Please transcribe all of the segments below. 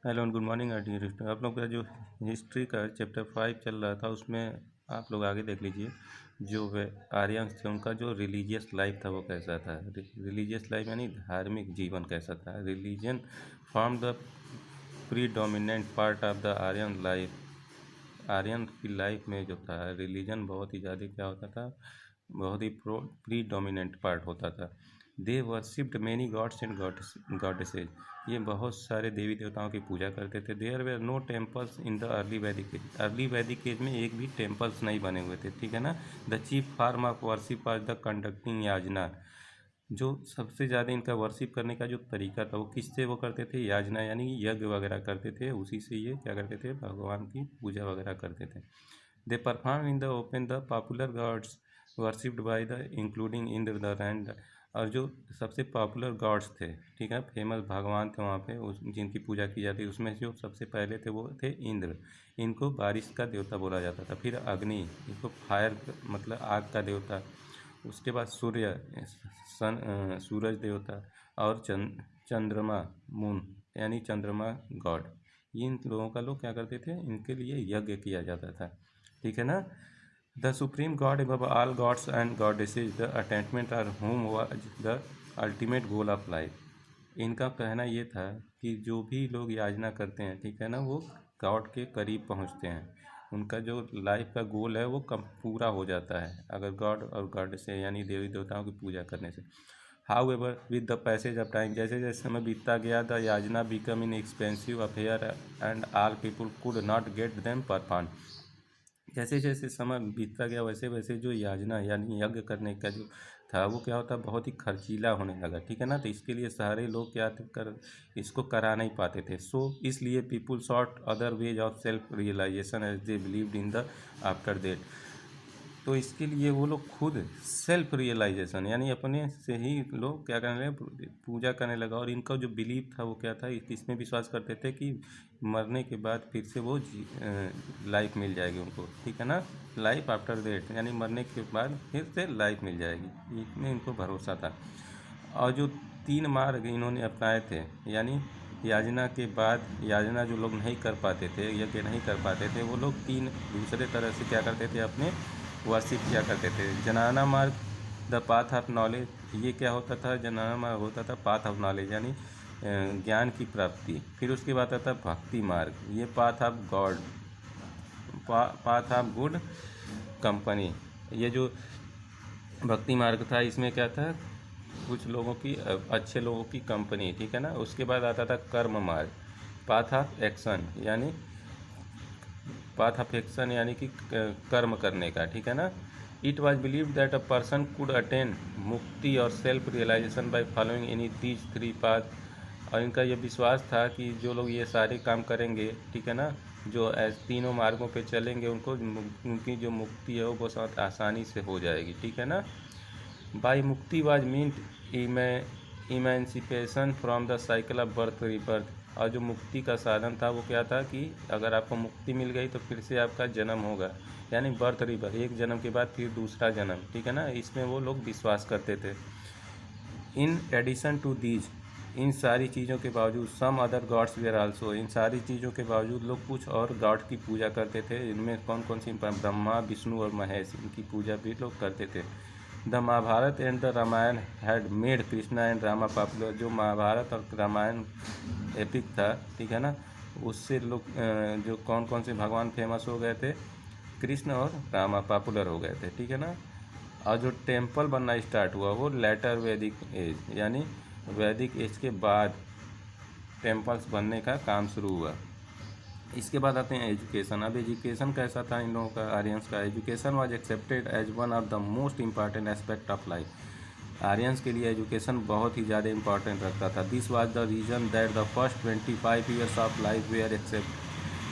Hello and good morning dear student. आप लोग का जो हिस्ट्री का चैप्टर 5 चल रहा था उसमें आप लोग आगे देख लीजिए। जो वे आर्यंस थे उनका जो रिलीजियस लाइफ था वो कैसा था। रिलीजियस लाइफ यानी धार्मिक जीवन कैसा था। Religion form the predominant part of the Aryan life. Aryan की लाइफ में जो था रिलीजन बहुत ही ज़्यादा क्या होता था, बहुत ही प्रीडोमिनेंट पार्ट होता था। They worshipped many gods and goddesses. ये बहुत सारे देवी देवताओं की पूजा करते थे। There were no temples in the early Vedic age. Early Vedic age में एक भी टेम्पल्स नहीं बने हुए थे, ठीक है ना। The chief form of worship आज द कंडक्टिंग याजना। जो सबसे ज़्यादा इनका वर्शिप करने का जो तरीका था वो किससे वो करते थे, याजना यानी यज्ञ वगैरह करते थे। उसी से ये क्या करते थे, भगवान की पूजा वगैरह करते थे। They perform in the open the popular gods worshipped by the including Indra the rand. और जो सबसे पॉपुलर गॉड्स थे, ठीक है, फेमस भगवान थे वहाँ पे उस जिनकी पूजा की जाती है, उसमें जो सबसे पहले थे वो थे इंद्र। इनको बारिश का देवता बोला जाता था। फिर अग्नि, इनको फायर मतलब आग का देवता। उसके बाद सूर्य, सूरज देवता। और चंद्रमा, मून यानी चंद्रमा गॉड। इन लोगों का लोग क्या करते थे, इनके लिए यज्ञ किया जाता था, ठीक है ना। The supreme God above all gods and goddesses, the attainment or whom was the ultimate goal of life। इनका कहना ये था कि जो भी लोग याचना करते हैं, ठीक है ना, वो गॉड के करीब पहुंचते हैं। उनका जो लाइफ का गोल है वो कम पूरा हो जाता है अगर गॉड और गॉड से यानी देवी देवताओं की पूजा करने से। How ever with the passage of time, जैसे जैसे समय बीतता गया, द याचना become in expensive affair and all people could not get them perform. जैसे जैसे समय बीतता गया वैसे वैसे जो याचना यानी यज्ञ करने का जो था वो क्या होता, बहुत ही खर्चीला होने लगा, ठीक है ना। तो इसके लिए सारे लोग क्या कर इसको करा नहीं पाते थे। सो इसलिए people sought other ways of self realisation as they believed in the after that. तो इसके लिए वो लोग खुद सेल्फ रियलाइजेशन यानी अपने से ही लोग क्या करने लगे, पूजा करने लगा। और इनका जो बिलीव था वो क्या था, इसमें विश्वास करते थे कि मरने के बाद फिर से वो लाइफ मिल जाएगी उनको, ठीक है ना। लाइफ आफ्टर डेथ यानी मरने के बाद फिर से लाइफ मिल जाएगी, इसमें इनको भरोसा था। और जो 3 मार्ग इन्होंने अपनाए थे, यानी याचना के बाद याचना जो लोग नहीं कर पाते थे, यज्ञ नहीं कर पाते थे, वो लोग 3 दूसरे तरह से क्या करते थे, अपने वर्शिप किया करते थे। जनाना मार्ग द पाथ ऑफ नॉलेज। ये क्या होता था, जनाना मार्ग होता था पाथ ऑफ नॉलेज यानी ज्ञान की प्राप्ति। फिर उसके बाद आता था भक्ति मार्ग, ये path of God, path of good company. ये जो भक्ति मार्ग था इसमें क्या था, कुछ लोगों की अच्छे लोगों की कंपनी, ठीक है ना। उसके बाद आता था कर्म मार्ग, पाथ ऑफ एक्शन यानी पाथ ऑफ एक्शन यानी कि कर्म करने का, ठीक है ना। It was believe that a person could attain mukti और self realisation by following any these 3 path. और इनका यह विश्वास था कि जो लोग ये सारे काम करेंगे, ठीक है ना, जो तीनों मार्गों पे चलेंगे उनको उनकी जो मुक्ति है वो बहुत आसानी से हो जाएगी, ठीक है ना। बाई मुक्ति was meant emancipation from the cycle of birth rebirth. और जो मुक्ति का साधन था वो क्या था कि अगर आपको मुक्ति मिल गई तो फिर से आपका जन्म होगा, यानी बर्थ रिबर्थ, एक जन्म के बाद फिर दूसरा जन्म, ठीक है ना। इसमें वो लोग विश्वास करते थे। इन एडिशन टू दीज, इन सारी चीज़ों के बावजूद, some other gods were also, इन सारी चीज़ों के बावजूद लोग कुछ और गॉड की पूजा करते थे। इनमें कौन कौन सी, ब्रह्मा विष्णु और महेश, इनकी पूजा भी लोग करते थे। The Mahabharata and the Ramayana had made Krishna and Rama popular. जो महाभारत और रामायण एपिक था, ठीक है ना, उससे लोग जो कौन कौन से भगवान फेमस हो गए थे, कृष्ण और रामा पॉपुलर हो गए थे, ठीक है ना। और जो टेम्पल बनना स्टार्ट हुआ वो लेटर वैदिक एज यानी वैदिक एज के बाद टेम्पल्स बनने का काम शुरू हुआ। इसके बाद आते हैं एजुकेशन। अब एजुकेशन कैसा था इन लोगों का, आर्यंस का। Education was accepted as one of the most important aspect of life. Aryans के लिए एजुकेशन बहुत ही ज़्यादा इंपॉर्टेंट रखता था। This was the reason that the first 25 years of life were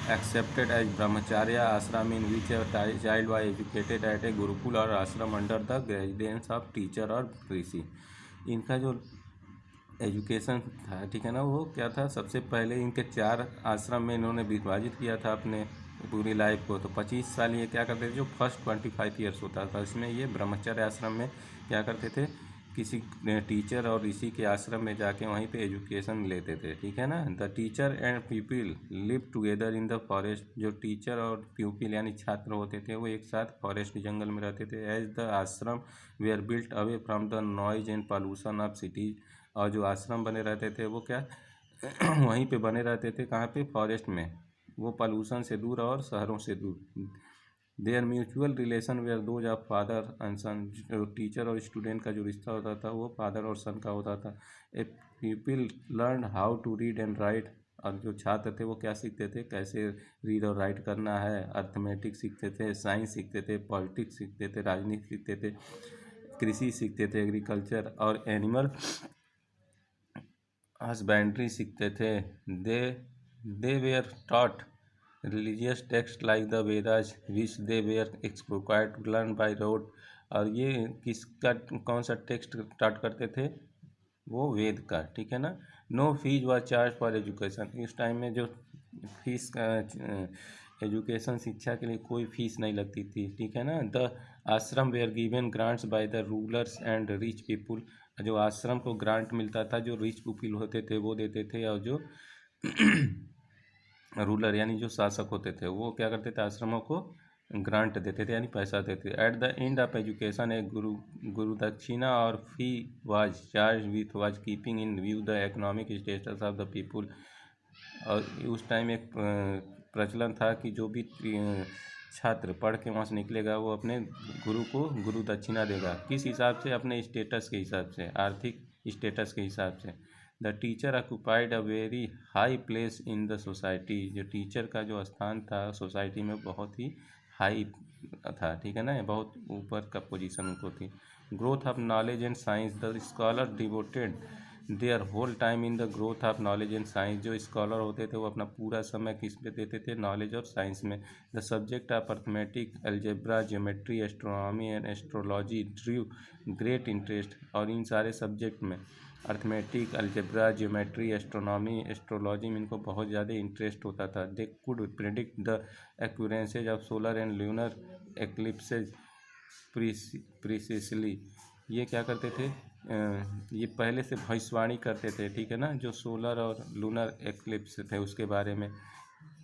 accepted as brahmacharya ashram in which a child was educated at a gurukul or ashram under the guidance of teacher or rishi। इनका जो education था, ठीक है ना, वो क्या था, सबसे पहले इनके 4 आश्रम में इन्होंने विभाजित किया था अपने पूरी लाइफ को। तो 25 साल ये क्या करते थे, जो फर्स्ट 25 ईयर्स होता था इसमें ये ब्रह्मचर्य आश्रम में क्या करते थे किसी टीचर और ऋषि के आश्रम में जाके वहीं पे एजुकेशन लेते थे, ठीक है ना। The teacher and people live together in the forest. जो टीचर और प्यूपिल यानी छात्र होते थे वो एक साथ फॉरेस्ट जंगल में रहते थे। एज द आश्रम वे are built away from the noise and pollution of cities. और जो आश्रम बने रहते थे वो क्या वहीं पे बने रहते थे, कहाँ पे, फॉरेस्ट में, वो पॉल्यूशन से दूर और शहरों से दूर। Their mutual relation were those of father and son. जो टीचर और स्टूडेंट का जो रिश्ता होता था वो फादर और सन का होता था। A people learn how to read and write. और जो छात्र थे वो क्या सीखते थे, कैसे रीड और राइट करना है। अर्थमेटिक्स सीखते थे, साइंस सीखते थे, पॉलिटिक्स सीखते थे, राजनीति सीखते थे, कृषि सीखते थे, एग्रीकल्चर और एनिमल हस्बेंड्री सीखते थे। They were taught religious text like the Vedas which they were एक्सप्रोक्राइड टू लर्न बाय रोड। और ये किसका, कौन सा टेक्स्ट स्टार्ट करते थे, वो वेद का, ठीक है ना। नो फीस व चार्ज फॉर एजुकेशन। इस टाइम में जो फीस एजुकेशन शिक्षा के लिए कोई फीस नहीं लगती थी, ठीक है ना। The ashram were given grants by the rulers and rich people. जो आश्रम को ग्रांट मिलता था जो रिच पीपुल होते थे वो देते थे, और जो रूलर यानी जो शासक होते थे वो क्या करते थे, आश्रमों को ग्रांट देते थे यानी पैसा देते थे। At the end of education एक गुरु दक्षिणा और fee was charge with was keeping in view the economic status of the people. और उस टाइम एक प्रचलन था कि जो भी छात्र पढ़ के वहाँ से निकलेगा वो अपने गुरु को गुरु दक्षिणा देगा। किस हिसाब से, अपने स्टेटस के हिसाब से, आर्थिक स्टेटस के हिसाब से। The teacher occupied a very high place in the society. जो टीचर का जो स्थान था सोसाइटी में बहुत ही हाई था, ठीक है ना, बहुत ऊपर का पोजीशन उनको थी। Growth of knowledge and science. The scholar devoted their whole time in the growth of knowledge and science. जो स्कॉलर होते थे वो अपना पूरा समय किस पे देते थे, नॉलेज और साइंस में। The subject of arithmetic, algebra, geometry, astronomy and astrology drew great interest. और इन सारे सब्जेक्ट में arithmetic, algebra, geometry, astronomy, astrology में इनको बहुत ज़्यादा इंटरेस्ट होता था। They could predict the occurrences of solar and lunar eclipses precisely. ये क्या करते थे, ये पहले से भविष्यवाणी करते थे, ठीक है ना, जो सोलर और लूनर एक्लिप्स थे उसके बारे में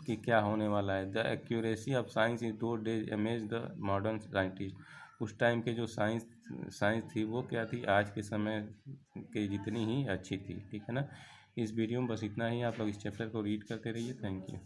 कि क्या होने वाला है। The accuracy of science is though days amaze the modern scientist. उस टाइम के जो साइंस थी वो क्या थी, आज के समय के जितनी ही अच्छी थी, ठीक है ना। इस वीडियो में बस इतना ही। आप लोग इस चैप्टर को रीड करते रहिए। Thank you.